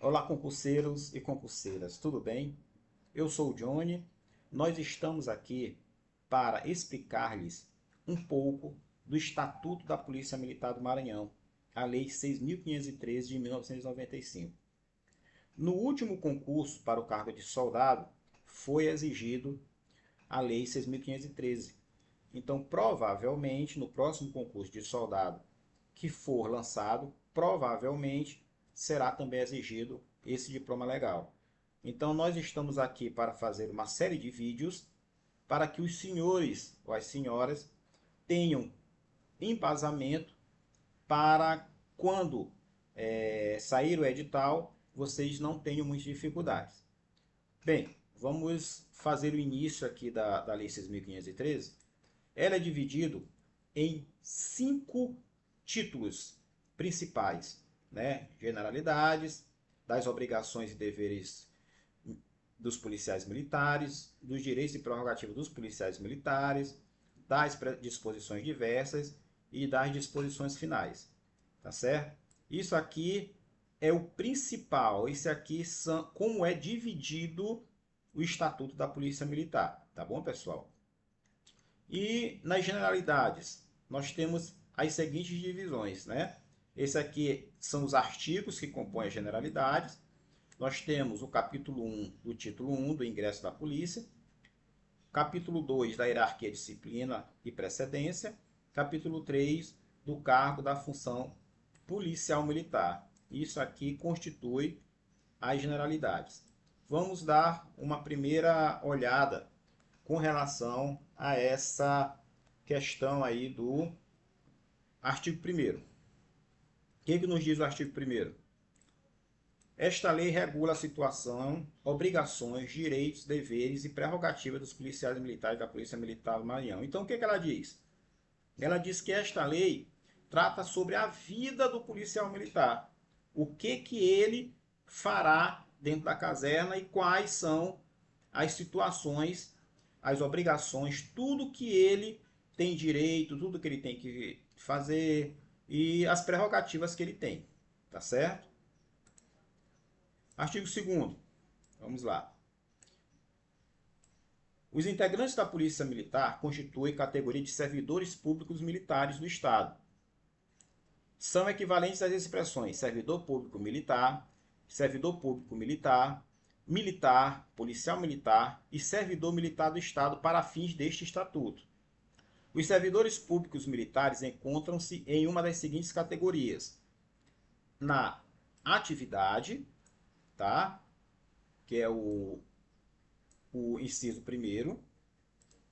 Olá, concurseiros e concurseiras, tudo bem? Eu sou o Johnny. Nós estamos aqui para explicar-lhes um pouco do Estatuto da Polícia Militar do Maranhão, a Lei 6.513 de 1995. No último concurso para o cargo de soldado, foi exigido a Lei 6.513. Então, provavelmente, no próximo concurso de soldado que for lançado, provavelmente será também exigido esse diploma legal. Então, nós estamos aqui para fazer uma série de vídeos para que os senhores ou as senhoras tenham embasamento para quando sair o edital, vocês não tenham muitas dificuldades. Bem, vamos fazer o início aqui da Lei 6.513. Ela é dividido em 5 títulos principais, né? Generalidades, das obrigações e deveres dos policiais militares, dos direitos e prerrogativas dos policiais militares, das disposições diversas e das disposições finais, tá certo? Isso aqui é o principal, esse aqui são como é dividido o Estatuto da Polícia Militar, tá bom, pessoal? E nas generalidades, nós temos as seguintes divisões, né? Esse aqui são os artigos que compõem as generalidades. Nós temos o capítulo 1 do título 1 do ingresso da polícia, capítulo 2 da hierarquia, disciplina e precedência, capítulo 3 do cargo da função policial militar. Isso aqui constitui as generalidades. Vamos dar uma primeira olhada com relação a essa questão aí do artigo 1º. O que nos diz o artigo 1º? Esta lei regula a situação, obrigações, direitos, deveres e prerrogativas dos policiais militares da Polícia Militar do Maranhão. Então, o que ela diz? Ela diz que esta lei trata sobre a vida do policial militar. O que ele fará dentro da caserna e quais são as situações, as obrigações, tudo que ele tem direito, tudo que ele tem que fazer e as prerrogativas que ele tem, tá certo? Artigo 2º, vamos lá. Os integrantes da Polícia Militar constituem categoria de servidores públicos militares do Estado. São equivalentes às expressões servidor público militar, militar, policial militar e servidor militar do Estado para fins deste Estatuto. Os servidores públicos militares encontram-se em uma das seguintes categorias: na atividade, tá? Que é o inciso 1º,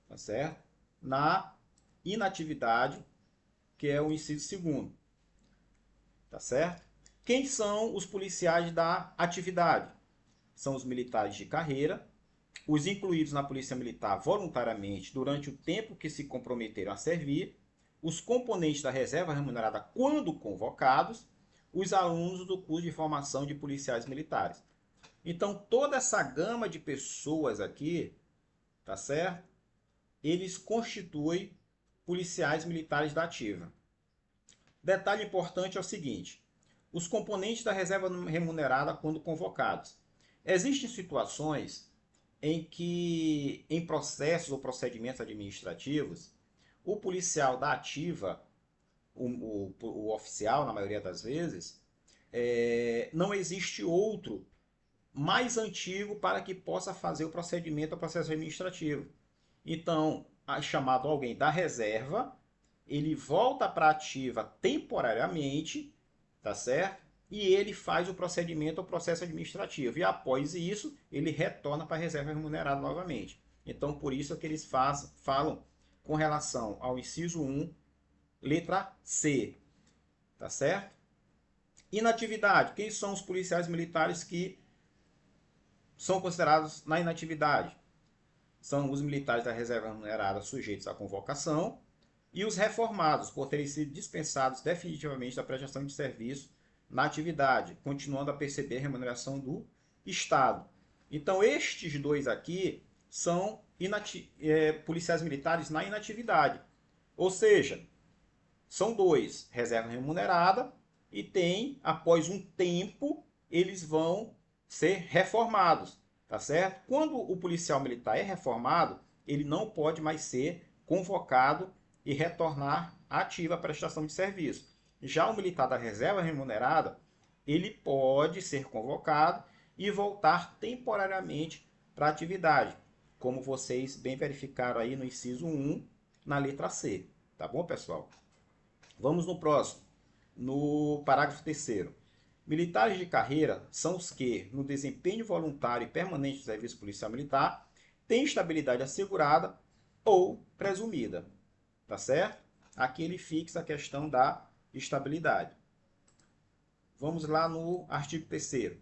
tá certo? Na inatividade, que é o inciso 2º, tá certo? Quem são os policiais da atividade? São os militares de carreira, os incluídos na Polícia Militar voluntariamente durante o tempo que se comprometeram a servir, os componentes da reserva remunerada quando convocados, os alunos do curso de formação de policiais militares. Então, toda essa gama de pessoas aqui, tá certo? Eles constituem policiais militares da ativa. Detalhe importante é o seguinte: os componentes da reserva remunerada quando convocados. Existem situações em que, em processos ou procedimentos administrativos, o policial da ativa, o oficial, na maioria das vezes, não existe outro mais antigo para que possa fazer o procedimento ou processo administrativo. Então, chamado alguém da reserva, ele volta para a ativa temporariamente, tá certo? E ele faz o procedimento ou processo administrativo. E após isso, ele retorna para a reserva remunerada novamente. Então, por isso é que eles falam com relação ao inciso 1, letra C, tá certo? Inatividade. Quem são os policiais militares que são considerados na inatividade? São os militares da reserva remunerada sujeitos à convocação e os reformados, por terem sido dispensados definitivamente da prestação de serviço na atividade, continuando a perceber a remuneração do Estado. Então, estes dois aqui são policiais militares na inatividade. Ou seja, são dois, reserva remunerada, e tem, após um tempo, eles vão ser reformados, tá certo? Quando o policial militar é reformado, ele não pode mais ser convocado e retornar à ativa prestação de serviço. Já o militar da reserva remunerada, ele pode ser convocado e voltar temporariamente para a atividade, como vocês bem verificaram aí no inciso 1, na letra C. Tá bom, pessoal? Vamos no próximo, no parágrafo 3º. Militares de carreira são os que, no desempenho voluntário e permanente do serviço policial militar, têm estabilidade assegurada ou presumida. Tá certo? Aqui ele fixa a questão da estabilidade. Vamos lá no artigo 3º.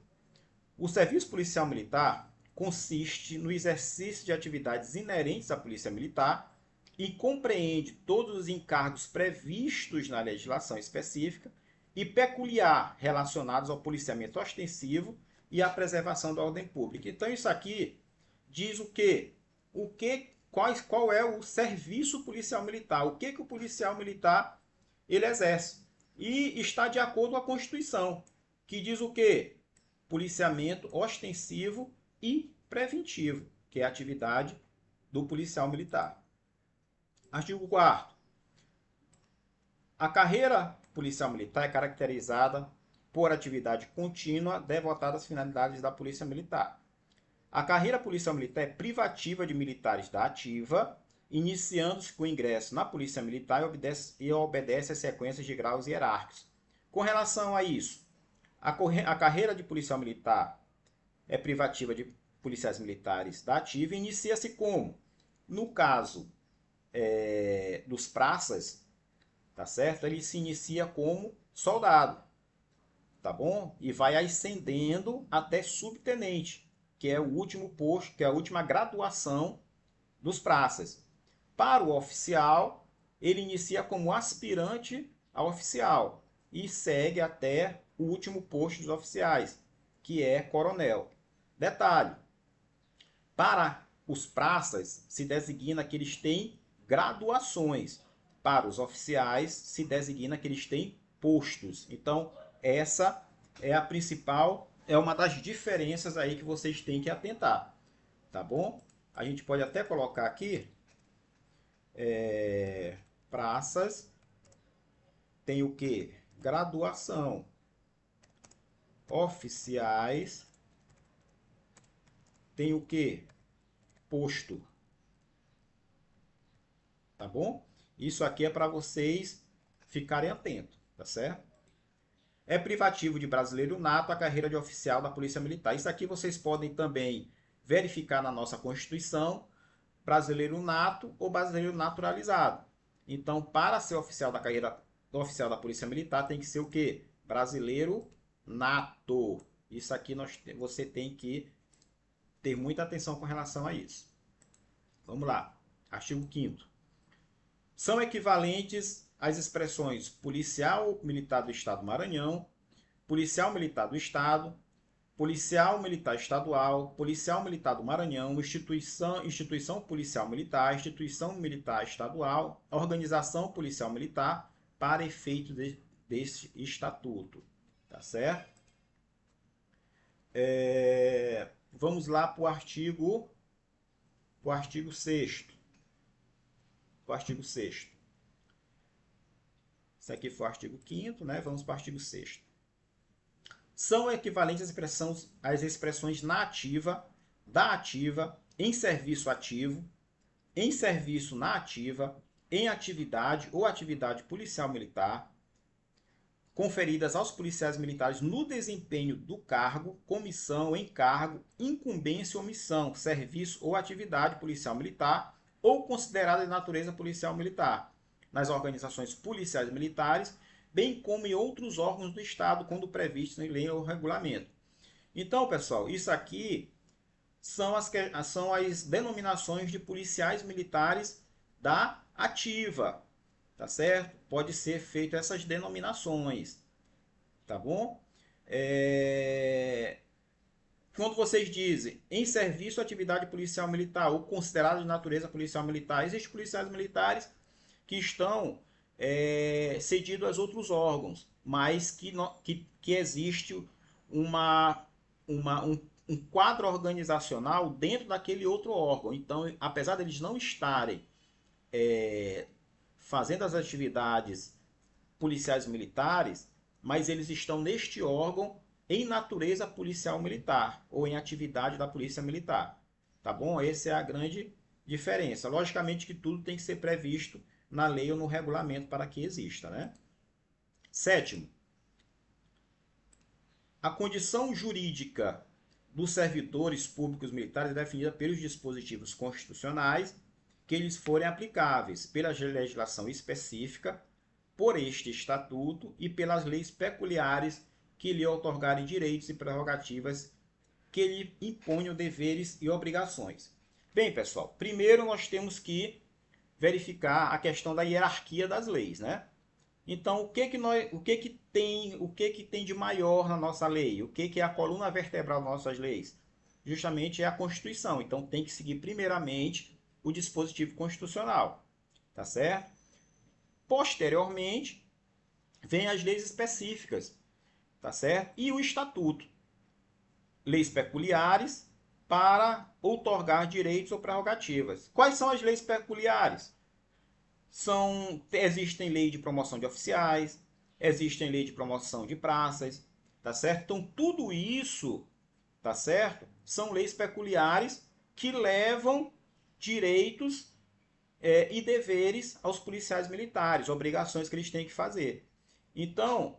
O serviço policial militar consiste no exercício de atividades inerentes à polícia militar e compreende todos os encargos previstos na legislação específica e peculiar relacionados ao policiamento ostensivo e à preservação da ordem pública. Então isso aqui diz o quê? Qual é o serviço policial militar? O que o policial militar ele exerce? E está de acordo com a Constituição, que diz o quê? Policiamento ostensivo e preventivo, que é a atividade do policial militar. Artigo 4º. A carreira policial militar é caracterizada por atividade contínua devotada às finalidades da polícia militar. A carreira policial militar é privativa de militares da ativa, iniciando-se com o ingresso na polícia militar e obedece às sequências de graus hierárquicos. Com relação a isso, a carreira de policial militar é privativa de policiais militares da ativa e inicia-se como? No caso dos praças, tá certo? Ele se inicia como soldado, tá bom? E vai ascendendo até subtenente, que é o último posto, que é a última graduação dos praças. Para o oficial, ele inicia como aspirante a oficial e segue até o último posto dos oficiais, que é coronel. Detalhe: para os praças se designa que eles têm graduações. Para os oficiais se designa que eles têm postos. Então, essa é a principal, é uma das diferenças aí que vocês têm que atentar, tá bom? A gente pode até colocar aqui, praças tem o que? Graduação. Oficiais tem o que? Posto. Tá bom? Isso aqui é para vocês ficarem atentos, tá certo? É privativo de brasileiro nato a carreira de oficial da Polícia Militar. Isso aqui vocês podem também verificar na nossa Constituição, brasileiro nato ou brasileiro naturalizado. Então, para ser oficial da carreira do oficial da Polícia Militar, tem que ser o quê? Brasileiro nato. Isso aqui você tem que ter muita atenção com relação a isso. Vamos lá. Artigo 5º. São equivalentes as expressões policial militar do Estado do Maranhão, policial militar do Estado, policial militar estadual, policial militar do Maranhão, instituição policial militar, instituição militar estadual, organização policial militar, para efeito deste estatuto. Tá certo? Vamos lá para o artigo 6º. O artigo 6º. Isso aqui foi o artigo 5º, né? Vamos para o artigo 6º. São equivalentes às expressões na ativa, da ativa, em serviço ativo, em serviço na ativa, em atividade ou atividade policial militar, conferidas aos policiais militares no desempenho do cargo, comissão, encargo, incumbência ou missão, serviço ou atividade policial militar, ou considerada de natureza policial militar, nas organizações policiais militares, bem como em outros órgãos do Estado, quando previstos em lei ou regulamento. Então, pessoal, isso aqui são as denominações de policiais militares da ativa, tá certo? Pode ser feito essas denominações, tá bom? Quando vocês dizem em serviço atividade policial militar ou considerado de natureza policial militar, existem policiais militares que estão cedidos a outros órgãos, mas que existe um quadro organizacional dentro daquele outro órgão. Então, apesar deles não estarem fazendo as atividades policiais militares, mas eles estão neste órgão em natureza policial militar ou em atividade da polícia militar. Tá bom? Essa é a grande diferença. Logicamente que tudo tem que ser previsto na lei ou no regulamento para que exista, né? Sétimo, a condição jurídica dos servidores públicos militares é definida pelos dispositivos constitucionais que lhes forem aplicáveis, pela legislação específica, por este estatuto e pelas leis peculiares que lhe outorgarem direitos e prerrogativas que lhe imponham deveres e obrigações. Bem, pessoal, primeiro nós temos que verificar a questão da hierarquia das leis, né? Então, o que tem de maior na nossa lei? O que é a coluna vertebral das nossas leis? Justamente é a Constituição. Então, tem que seguir primeiramente o dispositivo constitucional, tá certo? Posteriormente, vem as leis específicas, tá certo? E o estatuto. Leis peculiares para outorgar direitos ou prerrogativas. Quais são as leis peculiares? Existem lei de promoção de oficiais, existem lei de promoção de praças, tá certo? Então, tudo isso, tá certo? São leis peculiares que levam direitos e deveres aos policiais militares, obrigações que eles têm que fazer. Então,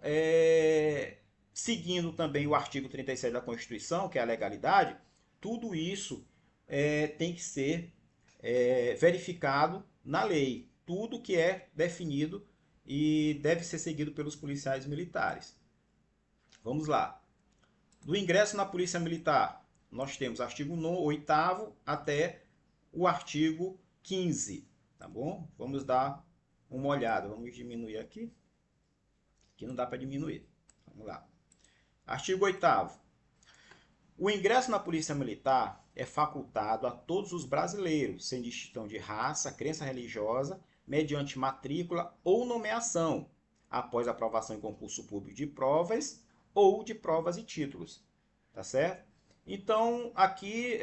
seguindo também o artigo 37 da Constituição, que é a legalidade, tudo isso tem que ser verificado na lei. Tudo que é definido e deve ser seguido pelos policiais militares. Vamos lá. Do ingresso na Polícia Militar, nós temos artigo 8º até o artigo 15, tá bom? Vamos dar uma olhada. Vamos diminuir aqui. Aqui não dá para diminuir. Vamos lá. Artigo 8º. O ingresso na Polícia Militar é facultado a todos os brasileiros, sem distinção de raça, crença religiosa, mediante matrícula ou nomeação, após aprovação em concurso público de provas ou de provas e títulos. Tá certo? Então, aqui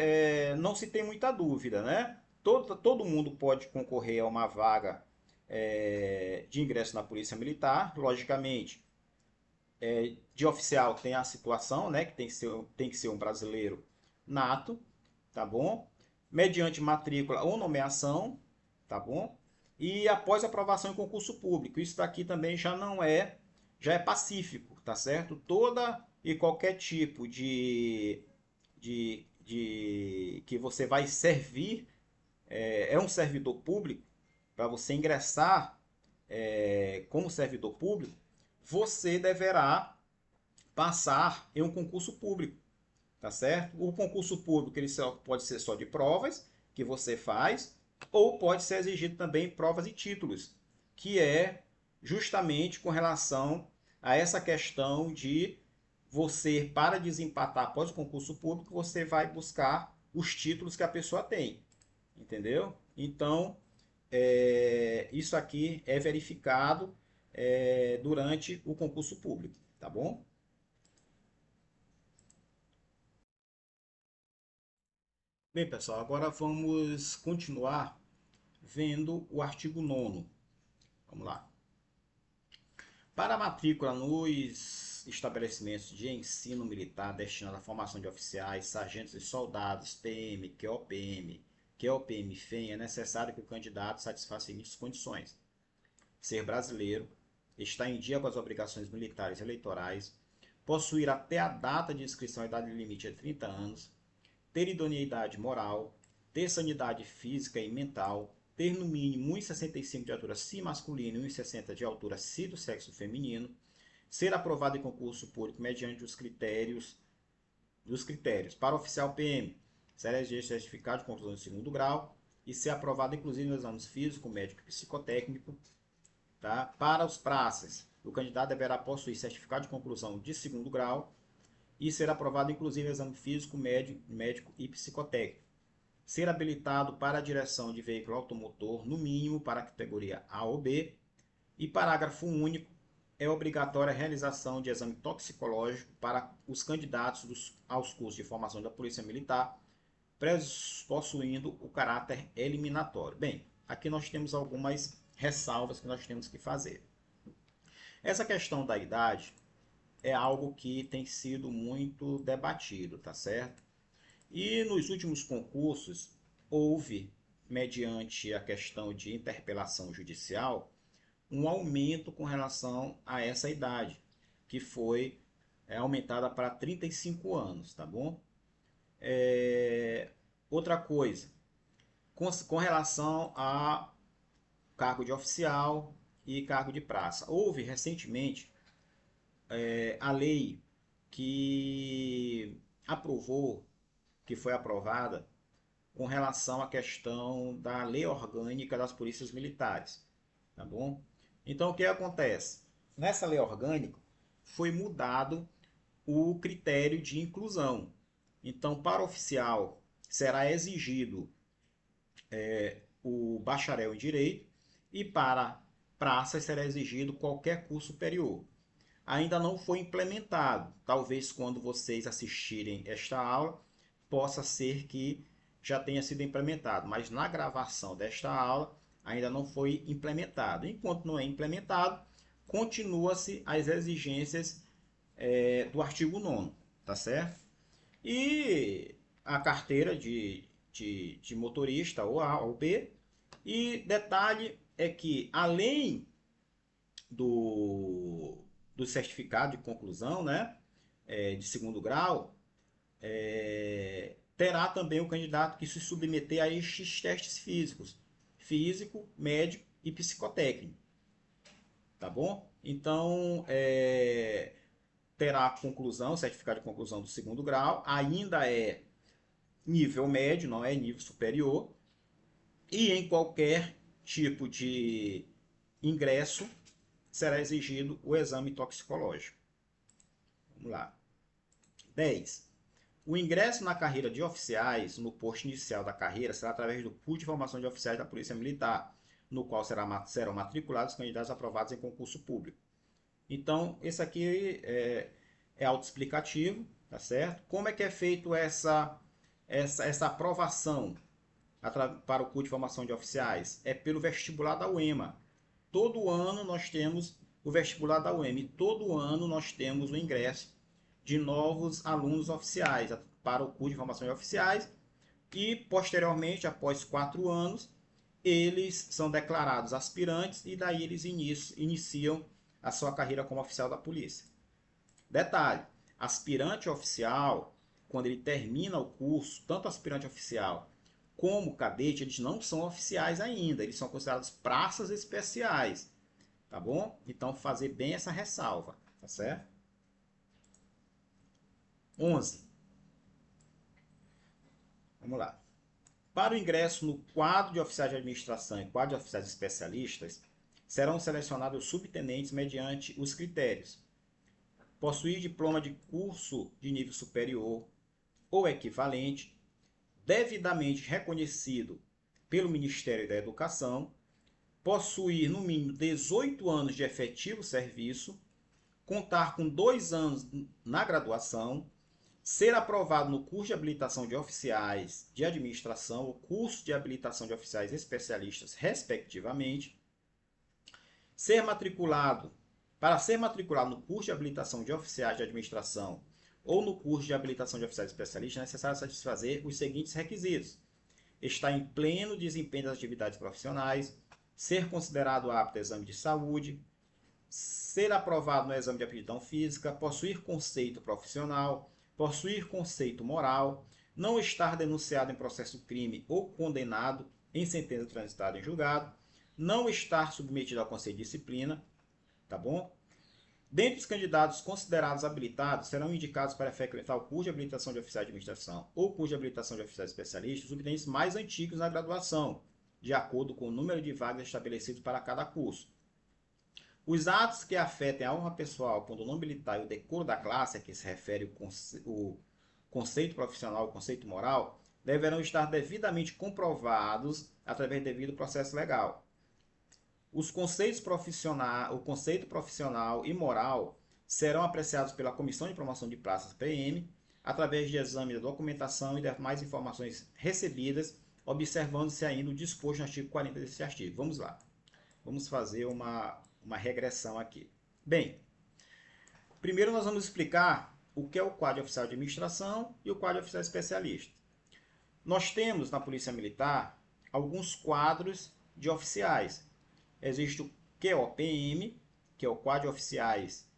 não se tem muita dúvida, né? Todo mundo pode concorrer a uma vaga de ingresso na Polícia Militar, logicamente. De oficial tem a situação, né, que tem que ser um brasileiro nato, tá bom? Mediante matrícula ou nomeação, tá bom? E após aprovação em concurso público. Isso daqui também já é pacífico, tá certo? Toda e qualquer tipo de que você vai servir, um servidor público, para você ingressar como servidor público, você deverá passar em um concurso público, tá certo? O concurso público ele pode ser só de provas que você faz, ou pode ser exigido também provas e títulos, que é justamente com relação a essa questão de você, para desempatar após o concurso público, você vai buscar os títulos que a pessoa tem, entendeu? Então, isso aqui é verificado durante o concurso público, tá bom? Bem, pessoal, agora vamos continuar vendo o artigo 9º. Vamos lá. Para a matrícula nos estabelecimentos de ensino militar destinados à formação de oficiais, sargentos e soldados, PM, QOPM, QOPM-FEM, é necessário que o candidato satisfaça as seguintes condições: ser brasileiro, estar em dia com as obrigações militares e eleitorais, possuir até a data de inscrição a idade limite de 30 anos, ter idoneidade moral, ter sanidade física e mental, ter no mínimo 1,65 de altura se masculino e 1,60 de altura se do sexo feminino, ser aprovado em concurso público mediante os critérios para oficial PM, ser eleger certificado de conclusão de segundo grau e ser aprovado inclusive nos exames físico, médico e psicotécnico. Tá? Para os praças, o candidato deverá possuir certificado de conclusão de segundo grau e ser aprovado inclusive exame físico, médico e psicotécnico. Ser habilitado para a direção de veículo automotor, no mínimo para a categoria A ou B. E parágrafo único, é obrigatória a realização de exame toxicológico para os candidatos aos cursos de formação da Polícia Militar, possuindo o caráter eliminatório. Bem, aqui nós temos algumas ressalvas que nós temos que fazer. Essa questão da idade é algo que tem sido muito debatido, tá certo? E nos últimos concursos houve, mediante a questão de interpelação judicial, um aumento com relação a essa idade, que foi aumentada para 35 anos, tá bom? Outra coisa, com relação a cargo de oficial e cargo de praça. Houve recentemente a lei que aprovou, que foi aprovada com relação à questão da lei orgânica das polícias militares, tá bom? Então o que acontece? Nessa lei orgânica foi mudado o critério de inclusão. Então, para oficial será exigido o bacharel em direito e para praças será exigido qualquer curso superior. Ainda não foi implementado. Talvez quando vocês assistirem esta aula possa ser que já tenha sido implementado, mas na gravação desta aula ainda não foi implementado. Enquanto não é implementado, continua-se as exigências do artigo 9º, tá certo? E a carteira de motorista ou A ou B. E detalhe é que além do certificado de conclusão, né, de segundo grau, terá também o candidato que se submeter a estes testes físicos, físico, médico e psicotécnico, tá bom? Então, terá a conclusão, certificado de conclusão do segundo grau, ainda é nível médio, não é nível superior, e em qualquer tipo de ingresso será exigido o exame toxicológico. Vamos lá. 10. O ingresso na carreira de oficiais, no posto inicial da carreira, será através do curso de formação de oficiais da Polícia Militar, no qual serão matriculados os candidatos aprovados em concurso público. Então, esse aqui é autoexplicativo, tá certo? Como é que é feito essa aprovação para o curso de formação de oficiais? É pelo vestibular da UEMA. Todo ano nós temos o vestibular da UEMA e todo ano nós temos o ingresso de novos alunos oficiais para o curso de formação de oficiais e, posteriormente, após 4 anos, eles são declarados aspirantes e daí eles iniciam a sua carreira como oficial da polícia. Detalhe, aspirante oficial, quando ele termina o curso, tanto aspirante oficial como cadete, eles não são oficiais ainda, eles são considerados praças especiais, tá bom? Então, fazer bem essa ressalva, tá certo? 11. Vamos lá. Para o ingresso no quadro de oficiais de administração e quadro de oficiais especialistas, serão selecionados os subtenentes mediante os critérios: possuir diploma de curso de nível superior ou equivalente, devidamente reconhecido pelo Ministério da Educação, possuir no mínimo 18 anos de efetivo serviço, contar com 2 anos na graduação, ser aprovado no curso de habilitação de oficiais de administração ou curso de habilitação de oficiais especialistas, respectivamente, para ser matriculado no curso de habilitação de oficiais de administração ou no curso de habilitação de oficiais especialistas, é necessário satisfazer os seguintes requisitos: estar em pleno desempenho das atividades profissionais, ser considerado apto ao exame de saúde, ser aprovado no exame de aptidão física, possuir conceito profissional, possuir conceito moral, não estar denunciado em processo crime ou condenado em sentença transitada em julgado, não estar submetido ao conselho de disciplina, tá bom? Dentre os candidatos considerados habilitados, serão indicados para frequentar o curso de habilitação de oficiais de administração ou curso de habilitação de oficiais especialistas os subtenentes mais antigos na graduação, de acordo com o número de vagas estabelecido para cada curso. Os atos que afetem a honra pessoal, o pundonor militar e o decoro da classe, a que se refere o conceito profissional, o conceito moral, deverão estar devidamente comprovados através do devido processo legal. os conceitos profissional, o conceito profissional e moral serão apreciados pela Comissão de Promoção de Praças PM, através de exame da documentação e demais informações recebidas, observando-se ainda o disposto no artigo 40 desse artigo. Vamos lá. Vamos fazer uma regressão aqui. Bem, primeiro nós vamos explicar o que é o quadro de oficial de administração e o quadro de oficial especialista. Nós temos na Polícia Militar alguns quadros de oficiais. Existe o QOPM, que é o quadro de oficiais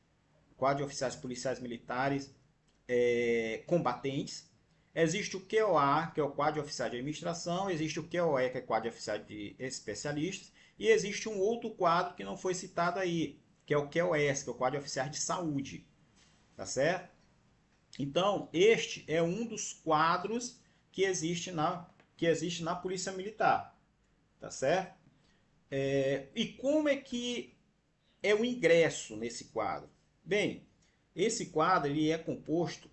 policiais militares combatentes. Existe o QOA, que é o quadro de oficiais de administração. Existe o QOE, que é o quadro de oficiais de especialistas. E existe um outro quadro que não foi citado aí, que é o QOS, que é o quadro de oficiais de saúde. Tá certo? Então, este é um dos quadros que existe na Polícia Militar. Tá certo? E como é que é o ingresso nesse quadro? Bem, esse quadro ele é composto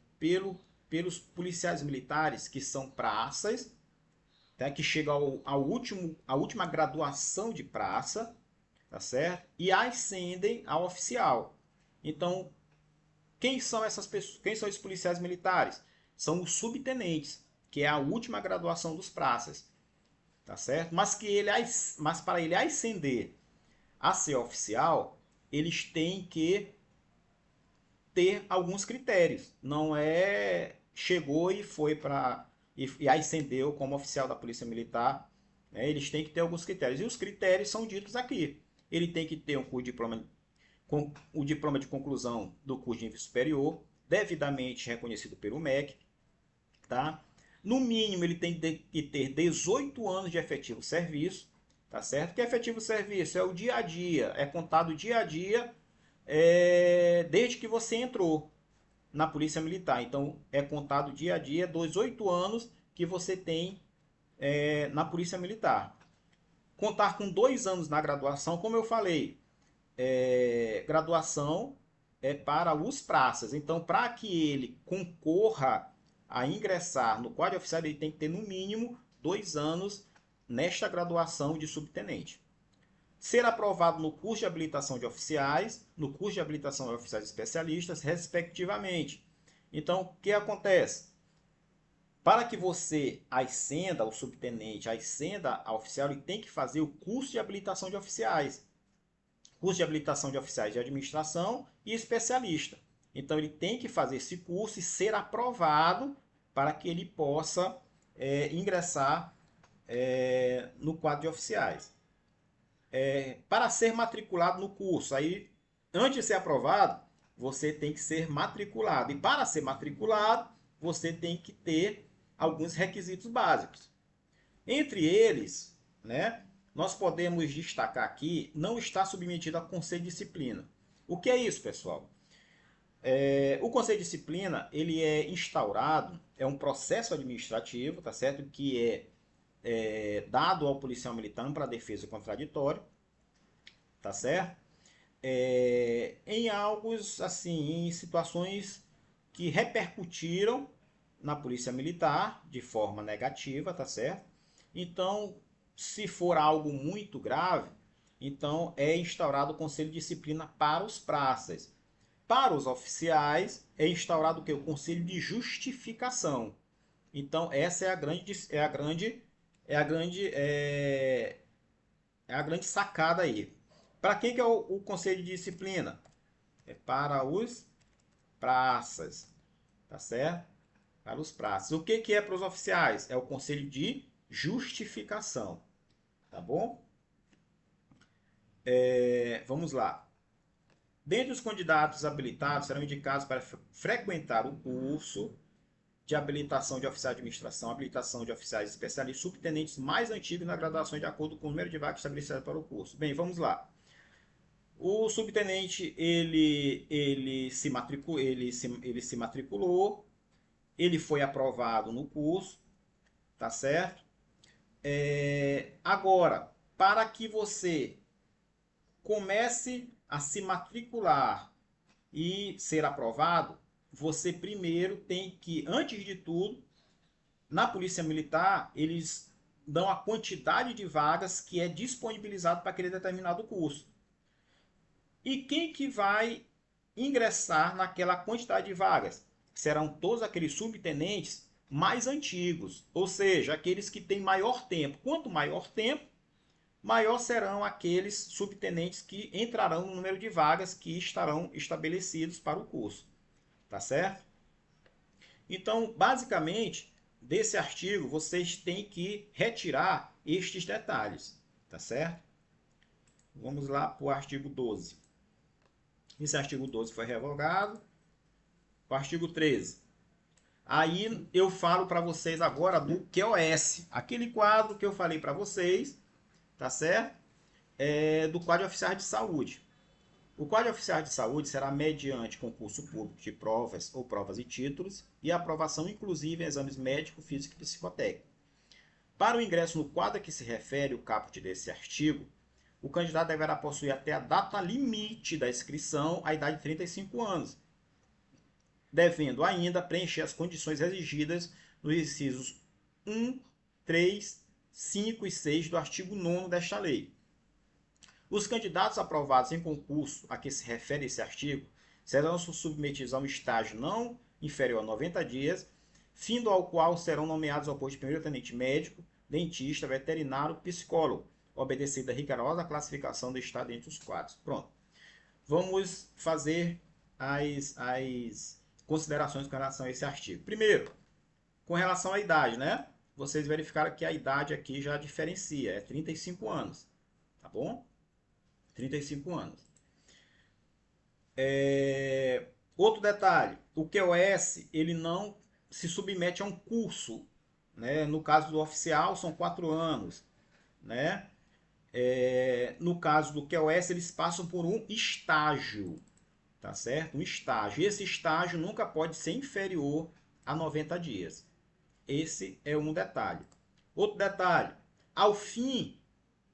pelos policiais militares que são praças, tá? Que chegam à última graduação de praça, tá certo? E ascendem a oficial. Então, quem são essas pessoas? Quem são esses policiais militares? São os subtenentes, que é a última graduação dos praças, tá certo? Mas para ele ascender a ser oficial, eles têm que ter alguns critérios. Não é chegou e foi para e ascendeu como oficial da Polícia Militar. Né? Eles têm que ter alguns critérios. E os critérios são ditos aqui. Ele tem que ter o diploma de conclusão do curso de nível superior, devidamente reconhecido pelo MEC. Tá? No mínimo, ele tem que ter 18 anos de efetivo serviço. Tá certo? Que efetivo serviço é o dia a dia, é contado dia a dia desde que você entrou na Polícia Militar. Então, é contado dia a dia dos 8 anos que você tem na Polícia Militar. Contar com 2 anos na graduação, como eu falei, graduação é para os praças. Então, para que ele concorra a ingressar no quadro oficial, ele tem que ter no mínimo 2 anos nesta graduação de subtenente. Ser aprovado no curso de habilitação de oficiais, no curso de habilitação de oficiais especialistas, respectivamente. Então, o que acontece? Para que você ascenda, o subtenente ascenda a oficial, ele tem que fazer o curso de habilitação de oficiais. Curso de habilitação de oficiais de administração e especialista. Então, ele tem que fazer esse curso e ser aprovado para que ele possa ingressar no quadro de oficiais. Para ser matriculado no curso, aí, antes de ser aprovado, você tem que ser matriculado. E para ser matriculado, você tem que ter alguns requisitos básicos. Entre eles, né, nós podemos destacar aqui, não está submetido a conselho de disciplina. O que é isso, pessoal? O conselho de disciplina, ele é instaurado, é um processo administrativo, tá certo? Que dado ao policial militar para defesa contraditório, tá certo? Em em situações que repercutiram na Polícia Militar de forma negativa, tá certo? Então, se for algo muito grave, então é instaurado o conselho de disciplina para os praças. Para os oficiais, é instaurado o quê? O conselho de justificação. Então, essa é a grande sacada aí. Para quem que é o conselho de disciplina? É para os praças, tá certo? Para os praças. O que é para os oficiais? É o conselho de justificação, tá bom? Vamos lá. Dentre os candidatos habilitados serão indicados para frequentar o curso de habilitação de oficiais de administração, habilitação de oficiais especialistas, subtenentes mais antigos na graduação de acordo com o número de vagas estabelecidas para o curso. Bem, vamos lá. O subtenente ele se matriculou, ele foi aprovado no curso, tá certo? Agora, para que você comece a se matricular e ser aprovado, você primeiro tem que, antes de tudo, na Polícia Militar, eles dão a quantidade de vagas que é disponibilizado para aquele determinado curso. E quem que vai ingressar naquela quantidade de vagas? Serão todos aqueles subtenentes mais antigos, ou seja, aqueles que têm maior tempo. Quanto maior tempo, maior serão aqueles subtenentes que entrarão no número de vagas que estarão estabelecidos para o curso. Tá certo? Então, basicamente, desse artigo, vocês têm que retirar estes detalhes. Tá certo? Vamos lá para o artigo 12. Esse artigo 12 foi revogado. O artigo 13. Aí eu falo para vocês agora do QoS. Aquele quadro que eu falei para vocês, tá certo? Do Quadro de Oficiais de Saúde. O Quadro de Oficiais de Saúde será mediante concurso público de provas ou provas e títulos e aprovação inclusive em exames médico, físico e psicotécnico. Para o ingresso no quadro a que se refere o caput desse artigo, o candidato deverá possuir até a data limite da inscrição a idade de 35 anos, devendo ainda preencher as condições exigidas nos incisos 1, 3, 5 e 6 do artigo 9º desta lei. Os candidatos aprovados em concurso a que se refere esse artigo serão submetidos a um estágio não inferior a 90 dias, findo ao qual serão nomeados ao posto de primeiro-tenente médico, dentista, veterinário, psicólogo, obedecida a rigorosa classificação do Estado entre os quadros. Pronto. Vamos fazer as considerações com relação a esse artigo. Primeiro, com relação à idade, né? Vocês verificaram que a idade aqui já diferencia, é 35 anos, tá bom? 35 anos. Outro detalhe, o QoS, ele não se submete a um curso, né? No caso do oficial, são 4 anos, né? No caso do QoS, eles passam por um estágio, tá certo? Um estágio. Esse estágio nunca pode ser inferior a 90 dias. Esse é um detalhe. Outro detalhe, ao fim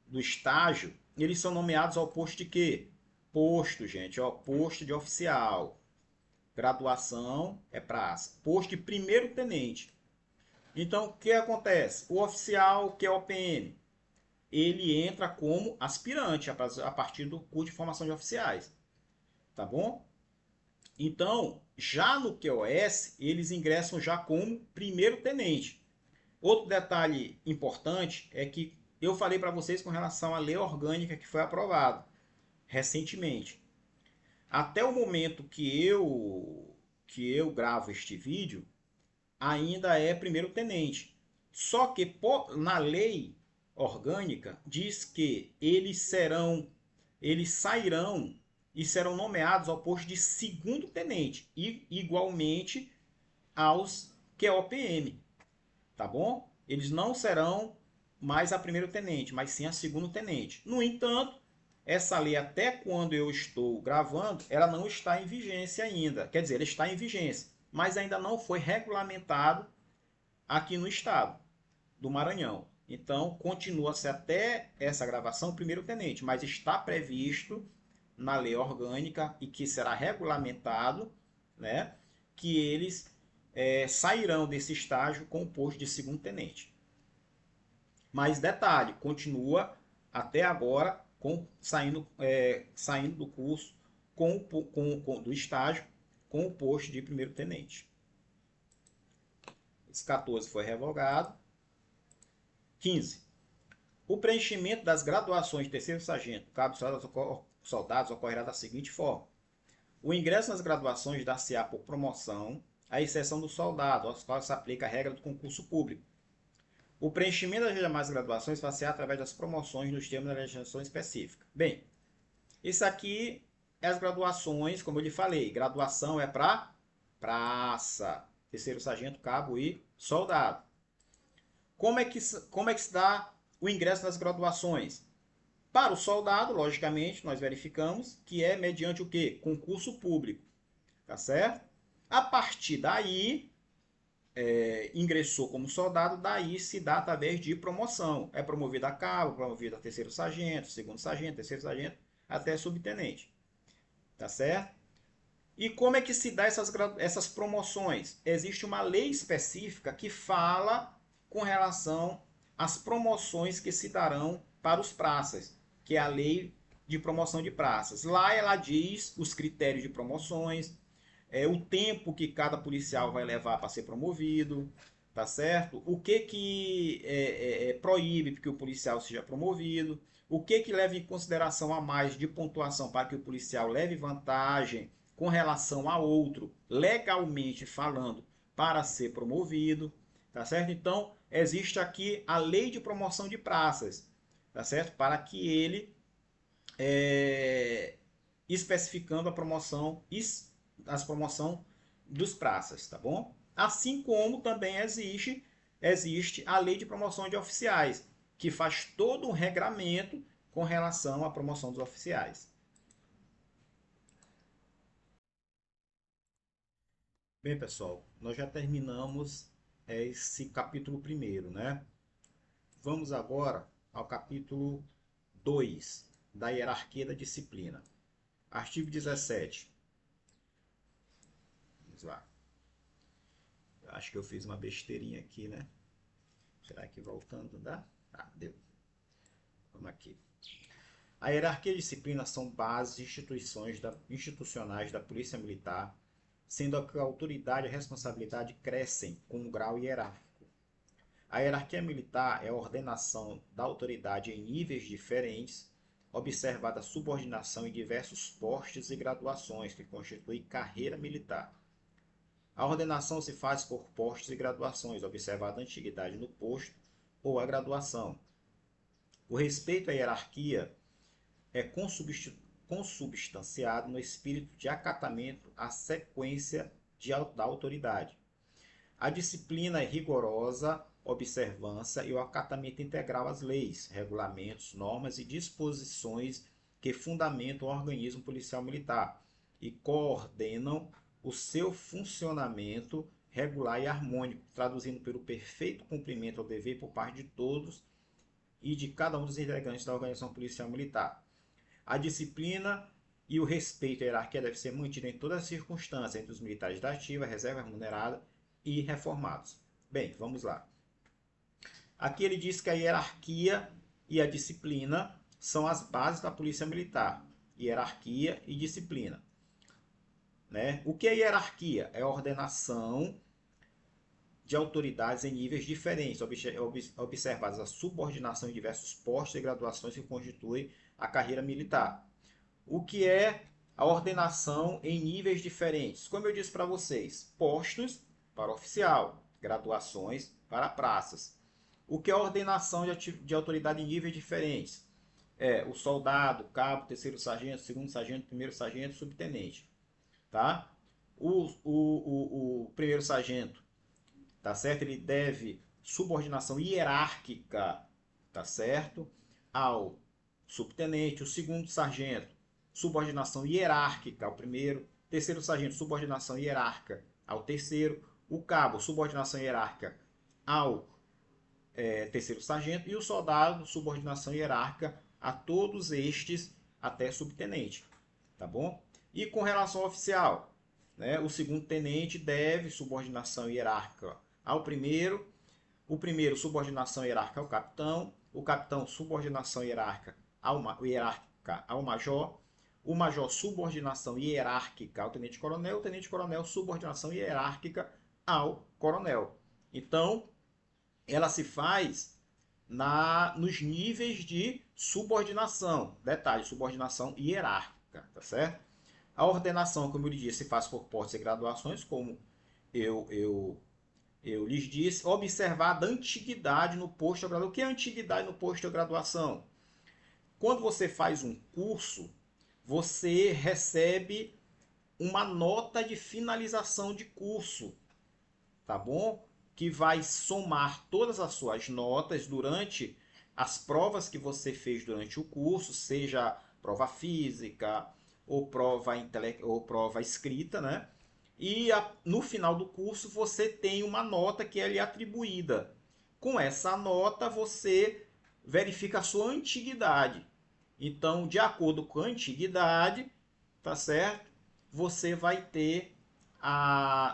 do estágio, eles são nomeados ao posto de quê? Posto, gente, ó, posto de oficial. Graduação é praça. Posto de primeiro-tenente. Então, o que acontece? O oficial, que é o PM, ele entra como aspirante a partir do curso de formação de oficiais. Tá bom? Então, já no QoS, eles ingressam já como primeiro-tenente. Outro detalhe importante é que eu falei para vocês com relação à lei orgânica que foi aprovada recentemente. Até o momento que eu gravo este vídeo, ainda é primeiro-tenente. Só que na lei orgânica diz que eles sairão e serão nomeados ao posto de segundo-tenente e igualmente aos QOPM, tá bom? Eles não serão mais a primeiro-tenente, mas sim a segundo-tenente. No entanto, essa lei, até quando eu estou gravando, ela não está em vigência ainda. Quer dizer, ela está em vigência, mas ainda não foi regulamentado aqui no estado do Maranhão. Então, continua-se até essa gravação primeiro-tenente, mas está previsto na lei orgânica e que será regulamentado, né, que eles sairão desse estágio com o posto de segundo-tenente. Mas detalhe, continua até agora saindo do curso do estágio com o posto de primeiro-tenente. Esse 14 foi revogado. 15. O preenchimento das graduações de terceiro sargento, cabo soldados ocorrerá da seguinte forma. O ingresso nas graduações dar-se-á por promoção, à exceção do soldado, aos quais se aplica a regra do concurso público. O preenchimento das demais graduações faz-se-á através das promoções nos termos da legislação específica. Bem, isso aqui é as graduações, como eu lhe falei. Graduação é para praça, terceiro sargento, cabo e soldado. Como é que se dá o ingresso nas graduações? Para o soldado, logicamente, nós verificamos que é mediante o quê? Concurso público. Tá certo? A partir daí, ingressou como soldado, daí se dá através de promoção. É promovido a cabo, promovido a terceiro sargento, segundo sargento, terceiro sargento, até subtenente. Tá certo? E como é que se dá essas promoções? Existe uma lei específica que fala com relação as promoções que se darão para os praças, que é a lei de promoção de praças. Lá ela diz os critérios de promoções, o tempo que cada policial vai levar para ser promovido, tá certo? O que proíbe que o policial seja promovido, o que leva em consideração a mais de pontuação para que o policial leve vantagem com relação a outro, legalmente falando, para ser promovido, tá certo? Então, existe aqui a lei de promoção de praças, tá certo? Para que ele especificando as promoção dos praças, tá bom? Assim como também existe a lei de promoção de oficiais, que faz todo um regramento com relação à promoção dos oficiais. Bem, pessoal, nós já terminamos esse capítulo primeiro, né? Vamos agora ao capítulo 2 da hierarquia da disciplina. Artigo 17. Vamos lá. Acho que eu fiz uma besteirinha aqui, né? Será que voltando dá? Ah, deu. Vamos aqui. A hierarquia e a disciplina são bases institucionais da Polícia Militar, sendo que a autoridade e a responsabilidade crescem com um grau hierárquico. A hierarquia militar é a ordenação da autoridade em níveis diferentes, observada a subordinação em diversos postos e graduações, que constitui carreira militar. A ordenação se faz por postos e graduações, observada a antiguidade no posto ou a graduação. O respeito à hierarquia é consubstanciado no espírito de acatamento à sequência da autoridade. A disciplina é rigorosa observância e o acatamento integral às leis, regulamentos, normas e disposições que fundamentam o organismo policial militar e coordenam o seu funcionamento regular e harmônico, traduzindo pelo perfeito cumprimento ao dever por parte de todos e de cada um dos integrantes da organização policial militar. A disciplina e o respeito à hierarquia deve ser mantido em todas as circunstâncias entre os militares da ativa, reserva remunerada e reformados. Bem, vamos lá. Aqui ele diz que a hierarquia e a disciplina são as bases da polícia militar. Hierarquia e disciplina. Né? O que é hierarquia? É a ordenação de autoridades em níveis diferentes, observadas a subordinação em diversos postos e graduações que constituem a carreira militar. O que é a ordenação em níveis diferentes? Como eu disse para vocês, postos para oficial, graduações para praças. O que é a ordenação de autoridade em níveis diferentes? É o soldado, cabo, terceiro sargento, segundo sargento, primeiro sargento, subtenente. Tá? O primeiro sargento, tá certo? Ele deve subordinação hierárquica, tá certo? Ao subtenente. O segundo sargento, subordinação hierárquica ao primeiro. Terceiro sargento, subordinação hierárquica ao terceiro. O cabo, subordinação hierárquica ao terceiro sargento. E o soldado, subordinação hierárquica a todos estes até subtenente. Tá bom? E com relação ao oficial, né, o segundo tenente deve subordinação hierárquica ao primeiro. O primeiro, subordinação hierárquica ao capitão. O capitão, subordinação hierárquica ao major. O major, subordinação hierárquica ao tenente-coronel. O tenente-coronel, subordinação hierárquica ao coronel. Então, ela se faz nos níveis de subordinação. Detalhe, subordinação hierárquica, tá certo? A ordenação, como eu lhe disse, se faz por postos e graduações, como eu lhes disse, observada a antiguidade no posto ou graduação. O que é antiguidade no posto ou graduação? Quando você faz um curso, você recebe uma nota de finalização de curso, tá bom? Que vai somar todas as suas notas durante as provas que você fez durante o curso, seja prova física ou prova escrita, né? E no final do curso você tem uma nota que é lhe atribuída. Com essa nota você verifica a sua antiguidade. Então, de acordo com a antiguidade, tá certo? Você vai ter,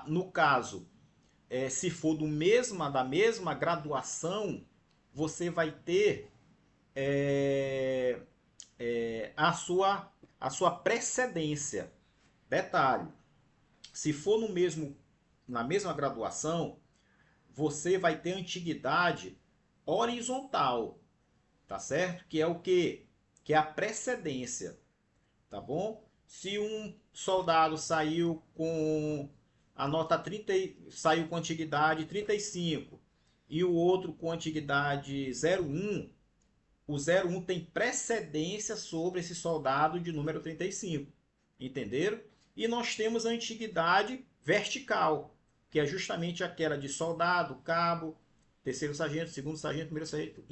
no caso, se for da mesma graduação, você vai ter a sua precedência. Detalhe, se for na mesma graduação, você vai ter antiguidade horizontal, tá certo? Que é o quê? Que é a precedência, tá bom? Se um soldado saiu com a nota 30, saiu com antiguidade 35 e o outro com antiguidade 01, o 01 tem precedência sobre esse soldado de número 35. Entenderam? E nós temos a antiguidade vertical, que é justamente aquela de soldado, cabo, terceiro sargento, segundo sargento, primeiro sargento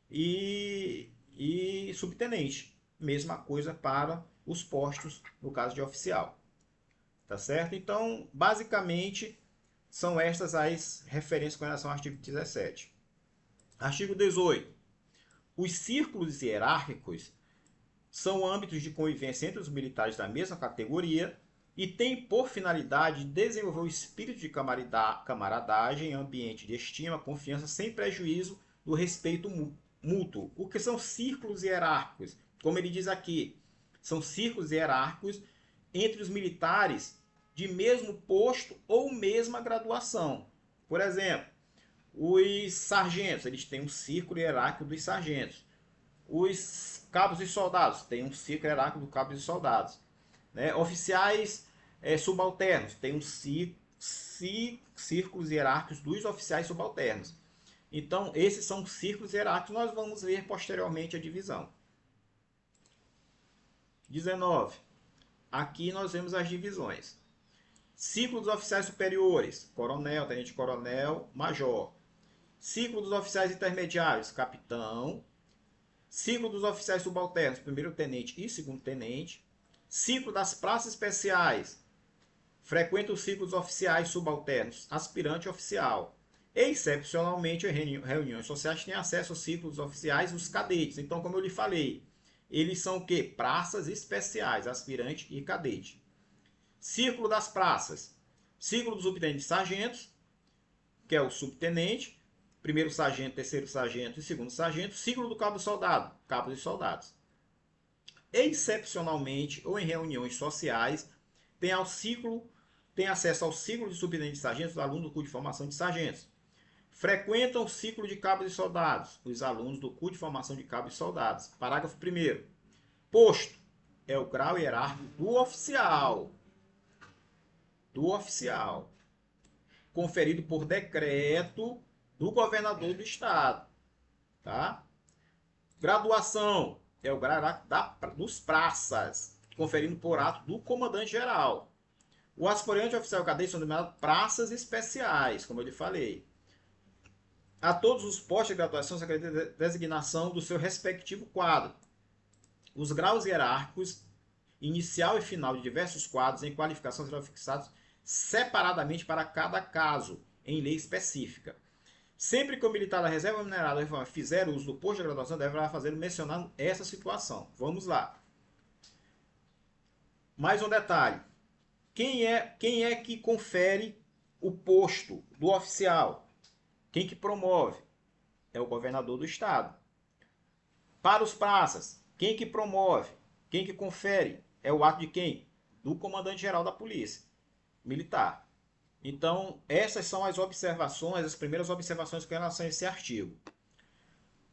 e subtenente. Mesma coisa para os postos, no caso de oficial. Tá certo? Então, basicamente, são estas as referências com relação ao artigo 17. Artigo 18. Os círculos hierárquicos são âmbitos de convivência entre os militares da mesma categoria e têm por finalidade desenvolver o espírito de camaradagem, ambiente de estima, confiança, sem prejuízo do respeito mútuo. O que são círculos hierárquicos? Como ele diz aqui, são círculos hierárquicos entre os militares de mesmo posto ou mesma graduação. Por exemplo, os sargentos, eles têm um círculo hierárquico dos sargentos. Os cabos e soldados têm um círculo hierárquico dos cabos e soldados. Né? Oficiais subalternos têm círculos hierárquicos dos oficiais subalternos. Então, esses são círculos hierárquicos. Nós vamos ver posteriormente a divisão. 19. Aqui nós vemos as divisões. Ciclo dos oficiais superiores, coronel, tenente-coronel, major. Ciclo dos oficiais intermediários, capitão. Ciclo dos oficiais subalternos, primeiro-tenente e segundo-tenente. Ciclo das praças especiais, frequenta o ciclo dos oficiais subalternos, aspirante oficial. Excepcionalmente, em reuniões sociais, tem acesso ao ciclo dos oficiais e os cadetes. Então, como eu lhe falei, eles são o quê? Praças especiais, aspirante e cadete. Círculo das praças. Círculo dos subtenentes e sargentos, que é o subtenente, primeiro sargento, terceiro sargento e segundo sargento. Círculo do cabo soldado, cabos e soldados. Excepcionalmente, ou em reuniões sociais, tem acesso ao ciclo de subtenentes e sargentos, os alunos do curso de formação de sargentos. Frequentam o ciclo de cabos e soldados, os alunos do curso de formação de cabos e soldados. Parágrafo 1º. Posto é o grau hierárquico do oficial. Conferido por decreto do governador do estado. Tá? Graduação é o grau hierárquico dos praças, conferido por ato do comandante-geral. O aspirante oficial e cadete são denominados praças especiais, como eu lhe falei. A todos os postos de graduação se acredita a designação do seu respectivo quadro. Os graus hierárquicos, inicial e final de diversos quadros em qualificação serão fixados separadamente para cada caso, em lei específica. Sempre que o militar da reserva minerada fizer uso do posto de graduação, deverá fazer mencionando essa situação. Vamos lá. Mais um detalhe. Quem é que confere o posto do oficial? Quem que promove? É o governador do estado. Para os praças, quem que promove? Quem que confere? É o ato de quem? Do comandante-geral da polícia militar. Então, essas são as observações, as primeiras observações com relação a esse artigo.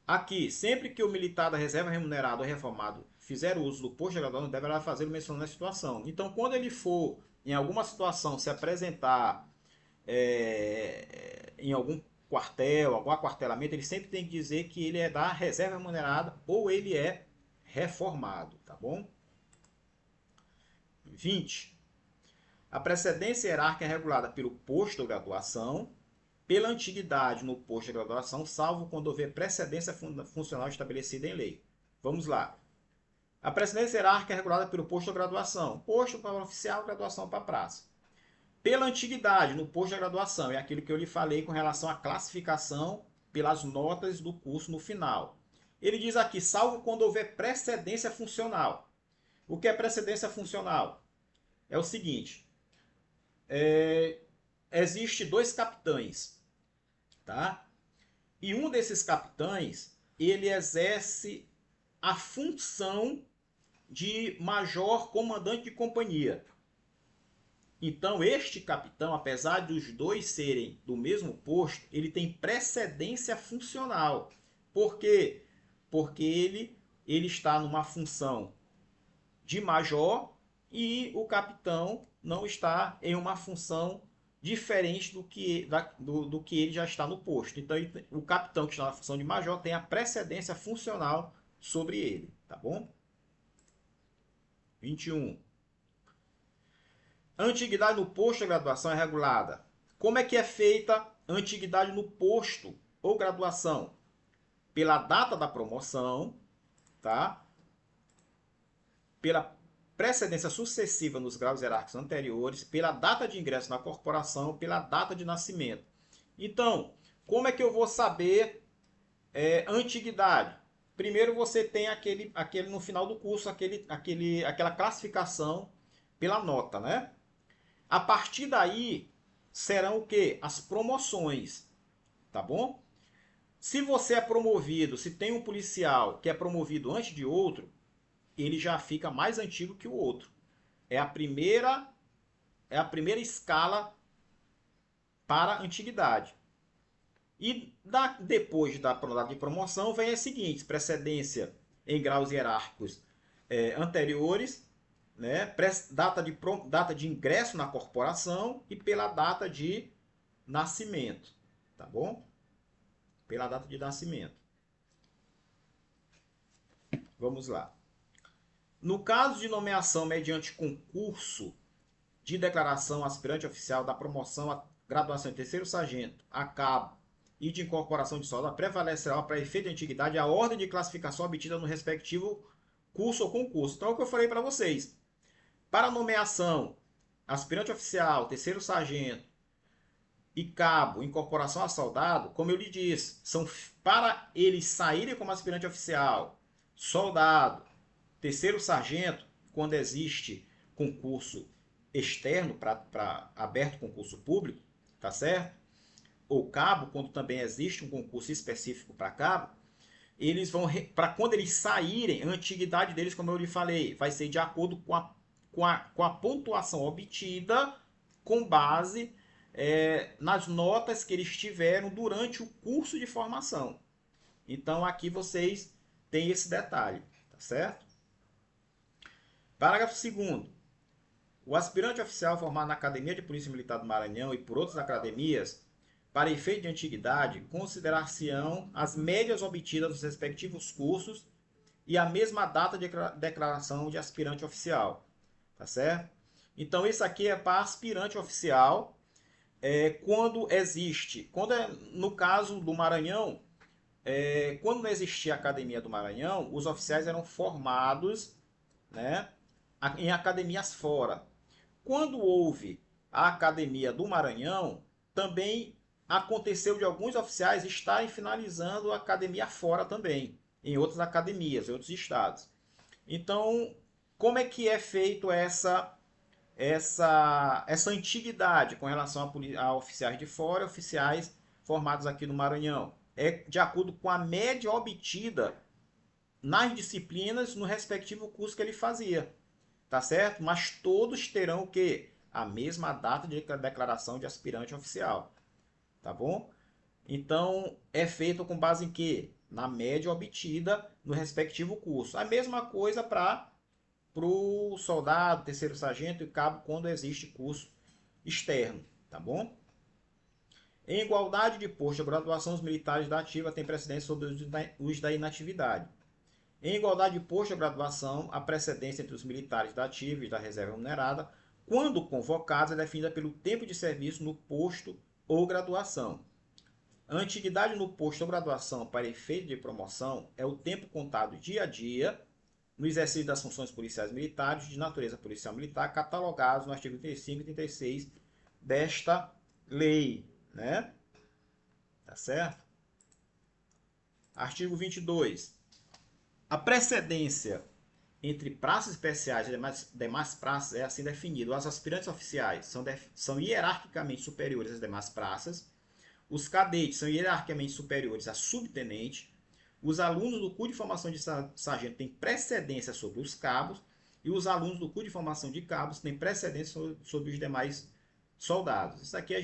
Aqui, sempre que o militar da reserva remunerado ou reformado fizer uso do posto de graduação, deverá fazer menção na situação. Então, quando ele for, em alguma situação, se apresentar em algum quartel, algum aquartelamento, ele sempre tem que dizer que ele é da reserva remunerada ou ele é reformado, tá bom? 20. A precedência hierárquica é regulada pelo posto de graduação, pela antiguidade no posto de graduação, salvo quando houver precedência funcional estabelecida em lei. Vamos lá. A precedência hierárquica é regulada pelo posto de graduação. Posto para oficial, graduação para praça. Pela antiguidade no posto de graduação, é aquilo que eu lhe falei com relação à classificação pelas notas do curso no final. Ele diz aqui, salvo quando houver precedência funcional. O que é precedência funcional? É o seguinte, existe 2 capitães, tá? E um desses capitães, ele exerce a função de major comandante de companhia. Então, este capitão, apesar dos dois serem do mesmo posto, ele tem precedência funcional. Por quê? Porque ele está numa função de major e o capitão não está em uma função diferente do que ele já está no posto. Então, o capitão que está na função de major tem a precedência funcional sobre ele, tá bom? 21. A antiguidade no posto de graduação é regulada. Como é que é feita a antiguidade no posto ou graduação? Pela data da promoção, tá? Pela precedência sucessiva nos graus hierárquicos anteriores, pela data de ingresso na corporação, pela data de nascimento. Então, como é que eu vou saber antiguidade? Primeiro você tem aquele no final do curso, aquela classificação pela nota, né? A partir daí serão o quê? As promoções, tá bom? Se você é promovido, se tem um policial que é promovido antes de outro, ele já fica mais antigo que o outro. É a primeira escala para a antiguidade. E depois da data de promoção vem as seguintes: precedência em graus hierárquicos anteriores, né? Data de ingresso na corporação e pela data de nascimento, tá bom? Pela data de nascimento. Vamos lá. No caso de nomeação mediante concurso de declaração aspirante oficial da promoção a graduação em terceiro sargento, a cabo e de incorporação de soldado, prevalecerá para efeito de antiguidade a ordem de classificação obtida no respectivo curso ou concurso. Então é o que eu falei para vocês. Para nomeação aspirante oficial, terceiro sargento e cabo, incorporação a soldado, como eu lhe disse, são para eles saírem como aspirante oficial, soldado, terceiro sargento, quando existe concurso externo para aberto concurso público, tá certo? Ou cabo, quando também existe um concurso específico para cabo, eles vão, para quando eles saírem, a antiguidade deles, como eu lhe falei, vai ser de acordo com a pontuação obtida com base nas notas que eles tiveram durante o curso de formação. Então aqui vocês têm esse detalhe, tá certo? Parágrafo 2º. O aspirante oficial formado na Academia de Polícia Militar do Maranhão e por outras academias, para efeito de antiguidade, considerar-se-ão as médias obtidas nos respectivos cursos e a mesma data de declaração de aspirante oficial. Tá certo? Então, isso aqui é para aspirante oficial. Quando existe, no caso do Maranhão, quando não existia a Academia do Maranhão, os oficiais eram formados, né, em academias fora. Quando houve a Academia do Maranhão, também aconteceu de alguns oficiais estarem finalizando a academia fora também, em outras academias, em outros estados. Então, como é que é feito essa antiguidade com relação a oficiais de fora e oficiais formados aqui no Maranhão? É de acordo com a média obtida nas disciplinas no respectivo curso que ele fazia. Tá certo? Mas todos terão o quê? A mesma data de declaração de aspirante oficial. Tá bom? Então, é feito com base em quê? Na média obtida no respectivo curso. A mesma coisa para o soldado, terceiro sargento e cabo quando existe curso externo. Tá bom? Em igualdade de posto de graduação, os militares da ativa têm precedência sobre os da inatividade. Em igualdade de posto de graduação, a precedência entre os militares da ativa e da reserva remunerada, quando convocados, é definida pelo tempo de serviço no posto ou graduação. A antiguidade no posto ou graduação para efeito de promoção é o tempo contado dia a dia no exercício das funções policiais militares de natureza policial militar, catalogados no artigo 35 e 36 desta lei, né? Tá certo? Artigo 22. A precedência entre praças especiais e demais praças é assim definida. Os aspirantes oficiais são hierarquicamente superiores às demais praças. Os cadetes são hierarquicamente superiores a subtenente. Os alunos do curso de formação de sargento têm precedência sobre os cabos. E os alunos do curso de formação de cabos têm precedência sobre os demais soldados. Isso aqui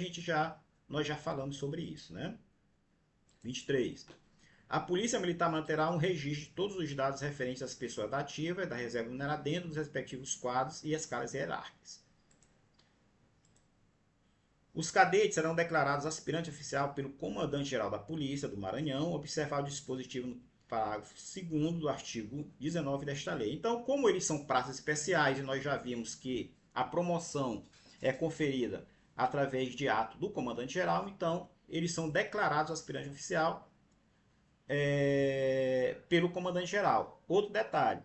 nós já falamos sobre isso, né? 23. A Polícia Militar manterá um registro de todos os dados referentes às pessoas da ativa e da reserva numerada dentro dos respectivos quadros e escalas hierárquicas. Os cadetes serão declarados aspirante oficial pelo Comandante-Geral da Polícia do Maranhão, observado o dispositivo no parágrafo 2º do artigo 19 desta lei. Então, como eles são praças especiais e nós já vimos que a promoção é conferida através de ato do Comandante-Geral, então eles são declarados aspirante oficial pelo Comandante-Geral. Outro detalhe,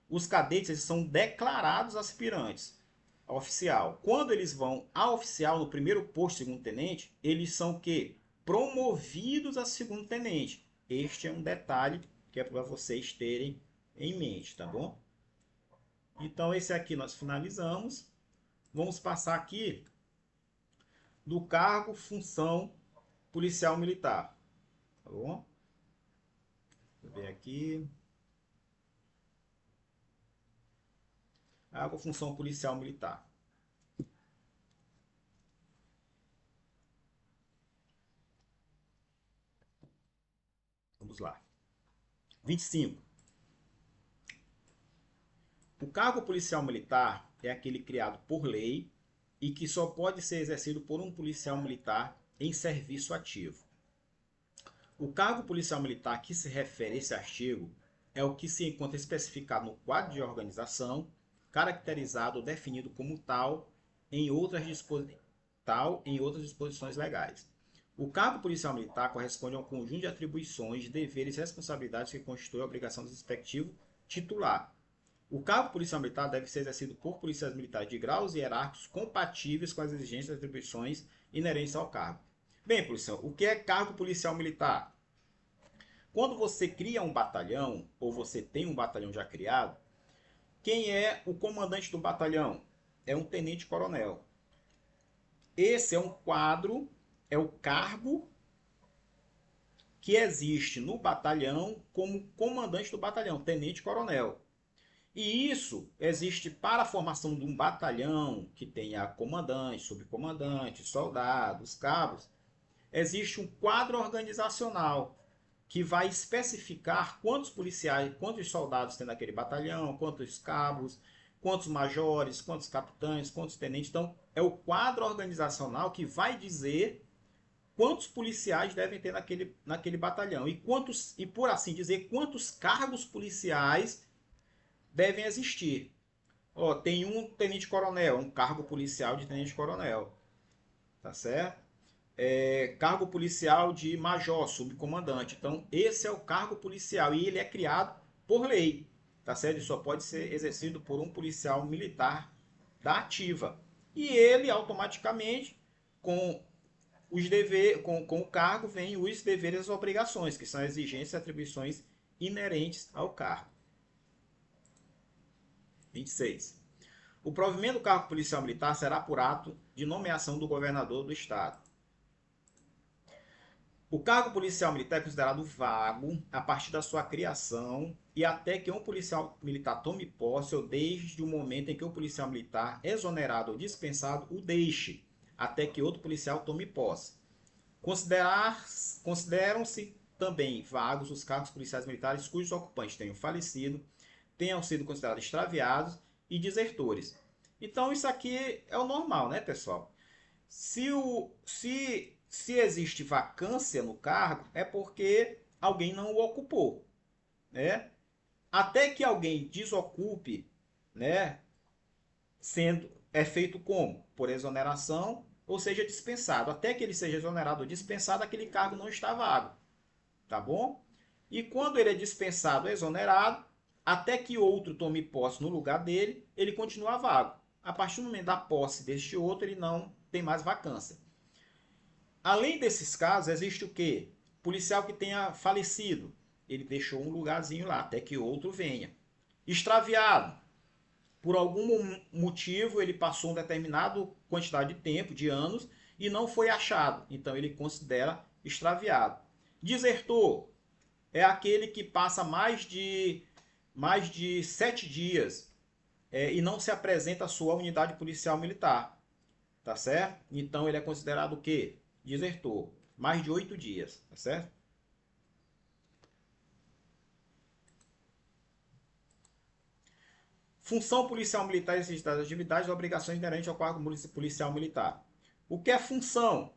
os cadetes eles são declarados aspirantes oficial. Quando eles vão a oficial no primeiro posto de segundo-tenente, eles são que promovidos a segundo-tenente. Este é um detalhe que é para vocês terem em mente, tá bom? Então esse aqui nós finalizamos. Vamos passar aqui do cargo, função policial militar, tá bom? Deixa eu ver aqui. Cargo, função policial militar. Vamos lá. 25. O cargo policial militar é aquele criado por lei e que só pode ser exercido por um policial militar em serviço ativo. O cargo policial militar que se refere a esse artigo é o que se encontra especificado no quadro de organização, caracterizado ou definido como tal em outras disposições legais. O cargo policial militar corresponde a um conjunto de atribuições, deveres e responsabilidades que constituem a obrigação do respectivo titular. O cargo policial militar deve ser exercido por policiais militares de graus hierárquicos compatíveis com as exigências e atribuições inerentes ao cargo. Bem, policial, o que é cargo policial militar? Quando você cria um batalhão, ou você tem um batalhão já criado, quem é o comandante do batalhão? É um tenente-coronel. Esse é um quadro, é o cargo que existe no batalhão como comandante do batalhão, tenente-coronel. E isso existe para a formação de um batalhão que tenha comandante, subcomandante, soldados, cabos. Existe um quadro organizacional que vai especificar quantos policiais, quantos soldados tem naquele batalhão, quantos cabos, quantos majores, quantos capitães, quantos tenentes. Então, é o quadro organizacional que vai dizer quantos policiais devem ter naquele batalhão e por assim dizer, quantos cargos policiais devem existir. Tem um tenente-coronel, um cargo policial de tenente-coronel, tá certo? Cargo policial de major, subcomandante. Então, esse é o cargo policial e ele é criado por lei, tá certo? Ele só pode ser exercido por um policial militar da ativa. E ele, automaticamente, com o cargo, vem os deveres e as obrigações, que são as exigências e atribuições inerentes ao cargo. 26. O provimento do cargo policial militar será por ato de nomeação do governador do estado. O cargo policial militar é considerado vago a partir da sua criação e até que um policial militar tome posse ou desde o momento em que o policial militar, exonerado ou dispensado, o deixe, até que outro policial tome posse. Consideram-se também vagos os cargos policiais militares cujos ocupantes tenham falecido, tenham sido considerados extraviados e desertores. Então isso aqui é o normal, né, pessoal? Se existe vacância no cargo, é porque alguém não o ocupou, né? Até que alguém desocupe, né, é feito como? Por exoneração, ou seja, dispensado. Até que ele seja exonerado ou dispensado, aquele cargo não está vago, tá bom? E quando ele é dispensado ou exonerado, até que outro tome posse no lugar dele, ele continua vago. A partir do momento da posse deste outro, ele não tem mais vacância. Além desses casos, existe o quê? Policial que tenha falecido. Ele deixou um lugarzinho lá, até que outro venha. Extraviado. Por algum motivo, ele passou uma determinada quantidade de tempo, de anos, e não foi achado. Então ele considera extraviado. Desertor é aquele que passa mais de 7 dias e não se apresenta à sua unidade policial militar. Tá certo? Então ele é considerado o quê? Desertor. Mais de 8 dias. Tá certo? Função policial militar existe das atividades e obrigações inerentes ao cargo policial militar. O que é função?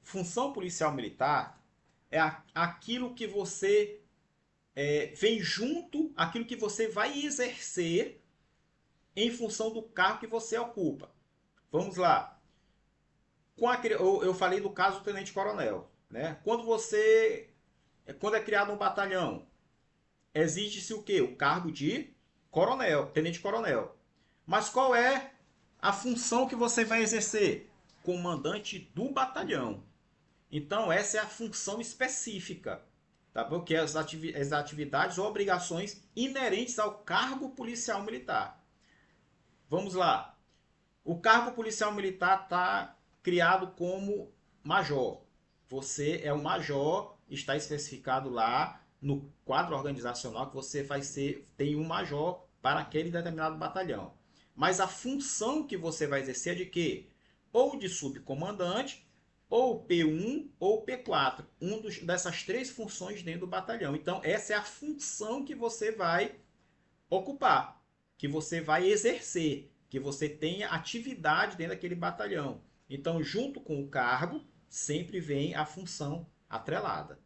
Função policial militar é aquilo que você vem junto, aquilo que você vai exercer em função do cargo que você ocupa. Vamos lá. Eu falei do caso do tenente-coronel. Né? Quando é criado um batalhão, exige-se o quê? O cargo de coronel, tenente-coronel. Mas qual é a função que você vai exercer? Comandante do batalhão. Então, essa é a função específica, tá bom? Que é as atividades ou obrigações inerentes ao cargo policial militar. Vamos lá. O cargo policial militar está criado como major. Você é o major, está especificado lá no quadro organizacional que você tem um major para aquele determinado batalhão. Mas a função que você vai exercer é de quê? Ou de subcomandante, ou P1 ou P4. Dessas três funções dentro do batalhão. Então, essa é a função que você vai ocupar, que você vai exercer, que você tenha atividade dentro daquele batalhão. Então, junto com o cargo, sempre vem a função atrelada.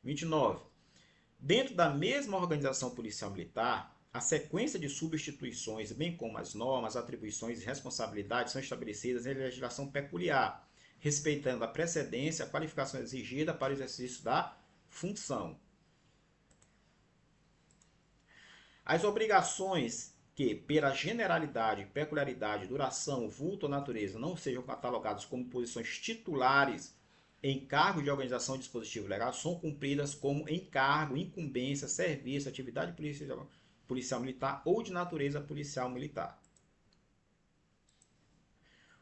29. Dentro da mesma organização policial militar, a sequência de substituições, bem como as normas, atribuições e responsabilidades são estabelecidas em legislação peculiar, respeitando a precedência, a qualificação exigida para o exercício da função. As obrigações que, pela generalidade, peculiaridade, duração, vulto ou natureza, não sejam catalogadas como posições titulares em cargo de organização de dispositivo legal, são cumpridas como encargo, incumbência, serviço, atividade policial militar ou de natureza policial militar.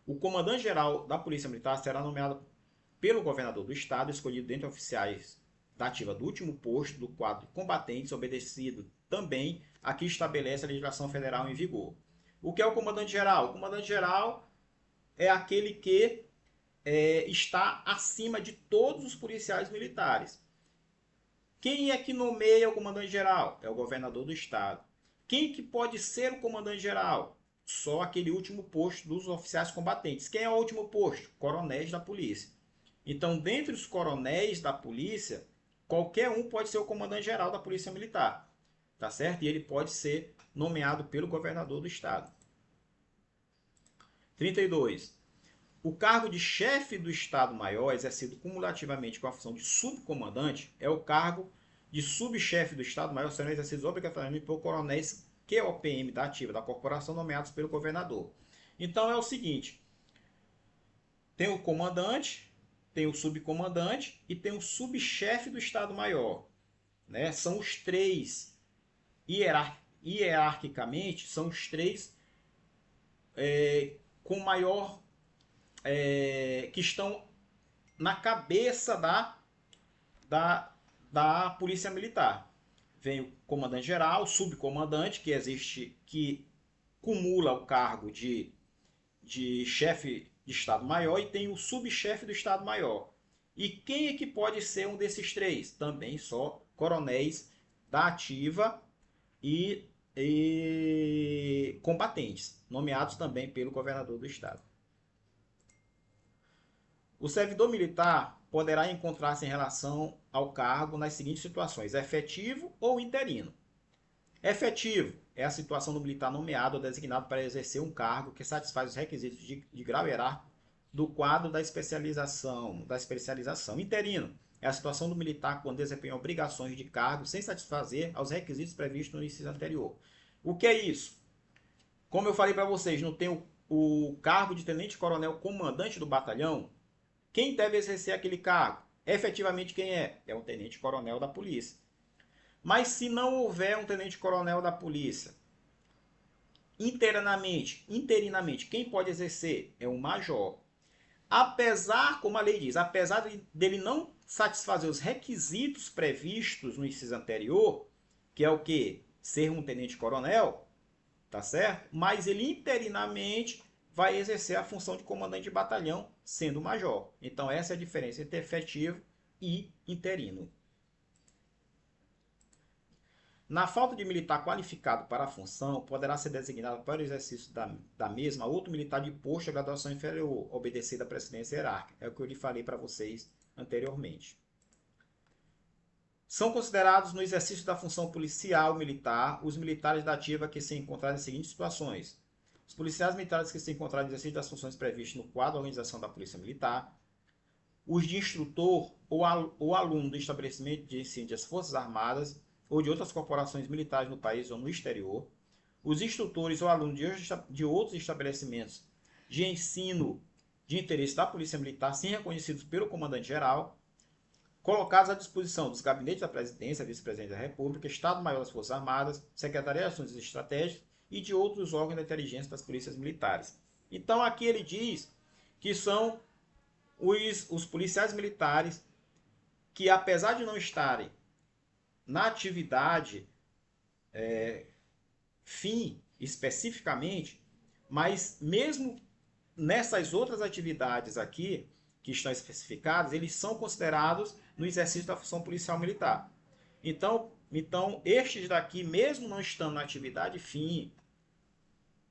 O comandante-geral da Polícia Militar será nomeado pelo governador do estado, escolhido dentre oficiais da ativa do último posto do quadro de combatentes, obedecido também a que estabelece a legislação federal em vigor. O que é o comandante-geral? O comandante-geral é aquele que está acima de todos os policiais militares. Quem é que nomeia o comandante-geral? É o governador do estado. Quem que pode ser o comandante-geral? Só aquele último posto dos oficiais combatentes. Quem é o último posto? Coronéis da polícia. Então, dentre os coronéis da polícia, qualquer um pode ser o comandante-geral da polícia militar. Tá certo? E ele pode ser nomeado pelo governador do estado. 32. O cargo de chefe do Estado-Maior, exercido cumulativamente com a função de subcomandante, é o cargo de subchefe do Estado-Maior, sendo exercido obrigatoriamente por coronéis QOPM da ativa da corporação, nomeados pelo governador. Então é o seguinte: tem o comandante, tem o subcomandante e tem o subchefe do Estado-Maior. Né? São os três, hierarquicamente, são os três com maior que estão na cabeça da Polícia Militar. Vem o comandante-geral, o subcomandante, que cumula o cargo de chefe de Estado-Maior, e tem o subchefe do Estado-Maior. E quem é que pode ser um desses três? Também só coronéis da ativa e combatentes, nomeados também pelo governador do estado. O servidor militar poderá encontrar-se em relação ao cargo nas seguintes situações: efetivo ou interino. Efetivo é a situação do militar nomeado ou designado para exercer um cargo que satisfaz os requisitos de grau hierárquico do quadro da especialização. Interino é a situação do militar quando desempenha obrigações de cargo sem satisfazer aos requisitos previstos no inciso anterior. O que é isso? Como eu falei para vocês, não tem o cargo de tenente-coronel comandante do batalhão? Quem deve exercer aquele cargo? Efetivamente quem é? É o tenente-coronel da polícia. Mas se não houver um tenente-coronel da polícia, interinamente, quem pode exercer é o major. Apesar, como a lei diz, apesar dele não satisfazer os requisitos previstos no inciso anterior, que é o que? Ser um tenente-coronel, tá certo? Mas ele interinamente vai exercer a função de comandante de batalhão, sendo major. Então essa é a diferença entre efetivo e interino. Na falta de militar qualificado para a função, poderá ser designado para o exercício da mesma outro militar de posto de graduação inferior, obedecida à precedência hierárquica. É o que eu lhe falei para vocês anteriormente. São considerados no exercício da função policial militar os militares da ativa que se encontrarem nas seguintes situações. Os policiais militares que se encontrarem no exercício das funções previstas no quadro da organização da Polícia Militar, os de instrutor ou aluno do estabelecimento de ensino das Forças Armadas ou de outras corporações militares no país ou no exterior, os instrutores ou alunos de outros estabelecimentos de ensino de interesse da Polícia Militar, sim reconhecidos pelo comandante-geral, colocados à disposição dos gabinetes da Presidência, Vice-Presidente da República, Estado-Maior das Forças Armadas, Secretaria de Ações Estratégicas e de outros órgãos da inteligência das polícias militares. Então aqui ele diz que são os policiais militares que, apesar de não estarem na atividade fim especificamente, mas mesmo nessas outras atividades aqui que estão especificadas, eles são considerados no exercício da função policial militar. Então estes daqui, mesmo não estando na atividade fim,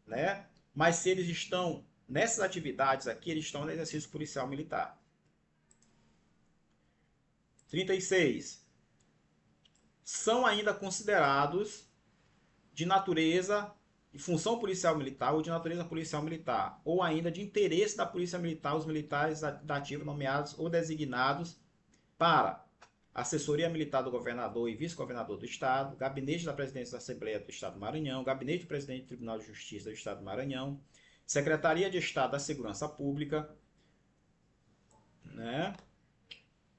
né, mas se eles estão nessas atividades aqui, eles estão no exercício policial militar. 36. São ainda considerados de natureza de função policial militar ou de natureza policial militar, ou ainda de interesse da Polícia Militar, os militares da ativa nomeados ou designados para assessoria militar do governador e vice-governador do Estado, gabinete da presidência da Assembleia do Estado do Maranhão, gabinete do presidente do Tribunal de Justiça do Estado do Maranhão, Secretaria de Estado da Segurança Pública, né?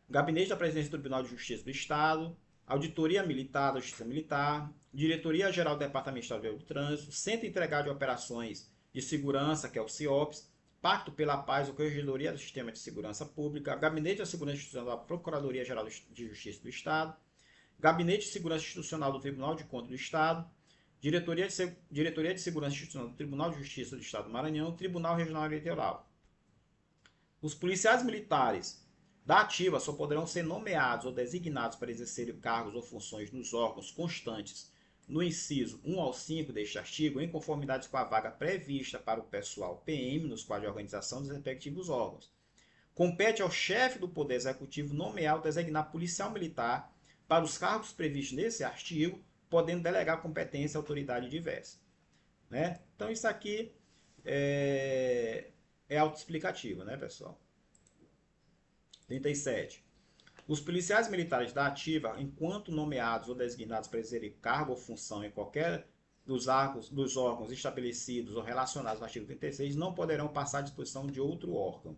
Gabinete da Presidência do Tribunal de Justiça do Estado, Auditoria Militar da Justiça Militar, Diretoria-Geral do Departamento Estadual de Trânsito, Centro Integrado de Operações de Segurança, que é o CIOPS, Pacto pela Paz ou Corregedoria do Sistema de Segurança Pública, Gabinete da Segurança Institucional da Procuradoria-Geral de Justiça do Estado, Gabinete de Segurança Institucional do Tribunal de Contas do Estado, Diretoria de Segurança Institucional do Tribunal de Justiça do Estado do Maranhão, Tribunal Regional Eleitoral. Os policiais militares da ativa só poderão ser nomeados ou designados para exercerem cargos ou funções nos órgãos constantes no inciso 1 ao 5 deste artigo, em conformidade com a vaga prevista para o pessoal PM nos quadros de organização dos respectivos órgãos. Compete ao chefe do Poder Executivo nomear ou designar policial militar para os cargos previstos nesse artigo, podendo delegar competência à autoridade diversa. Né? Então isso aqui é autoexplicativo, né, pessoal? 37. Os policiais militares da ativa, enquanto nomeados ou designados para exercer cargo ou função em qualquer dos órgãos estabelecidos ou relacionados no artigo 36, não poderão passar à disposição de outro órgão.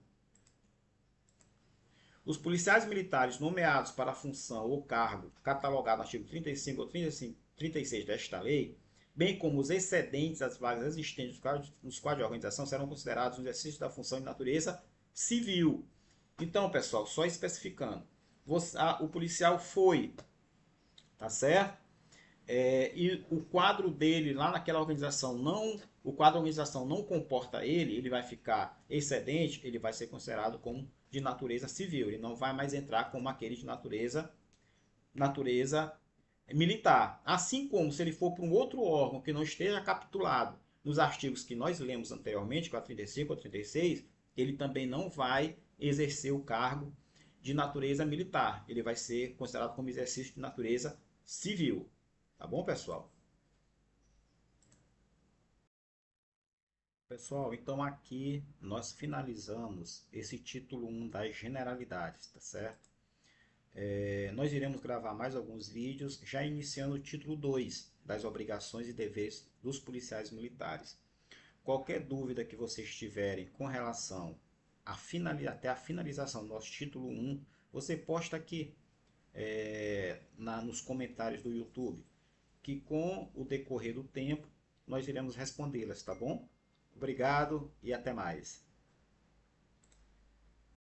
Os policiais militares nomeados para a função ou cargo catalogado no artigo 35 ou 36 desta lei, bem como os excedentes às vagas existentes nos quadros de organização, serão considerados no exercício da função de natureza civil. Então, pessoal, só especificando, o policial foi, tá certo? E o quadro dele lá naquela organização o quadro da organização não comporta ele vai ficar excedente, ele vai ser considerado como de natureza civil, ele não vai mais entrar como aquele de natureza militar. Assim como se ele for para um outro órgão que não esteja capitulado nos artigos que nós lemos anteriormente, 435 ou 36, ele também não vai exercer o cargo de natureza militar. Ele vai ser considerado como exercício de natureza civil. Tá bom, pessoal? Pessoal, então aqui nós finalizamos esse título 1 das generalidades, tá certo? Nós iremos gravar mais alguns vídeos, já iniciando o título 2 das obrigações e deveres dos policiais militares. Qualquer dúvida que vocês tiverem com relação até a finalização do nosso título 1, você posta aqui nos comentários do YouTube, que com o decorrer do tempo nós iremos respondê-las, tá bom? Obrigado e até mais.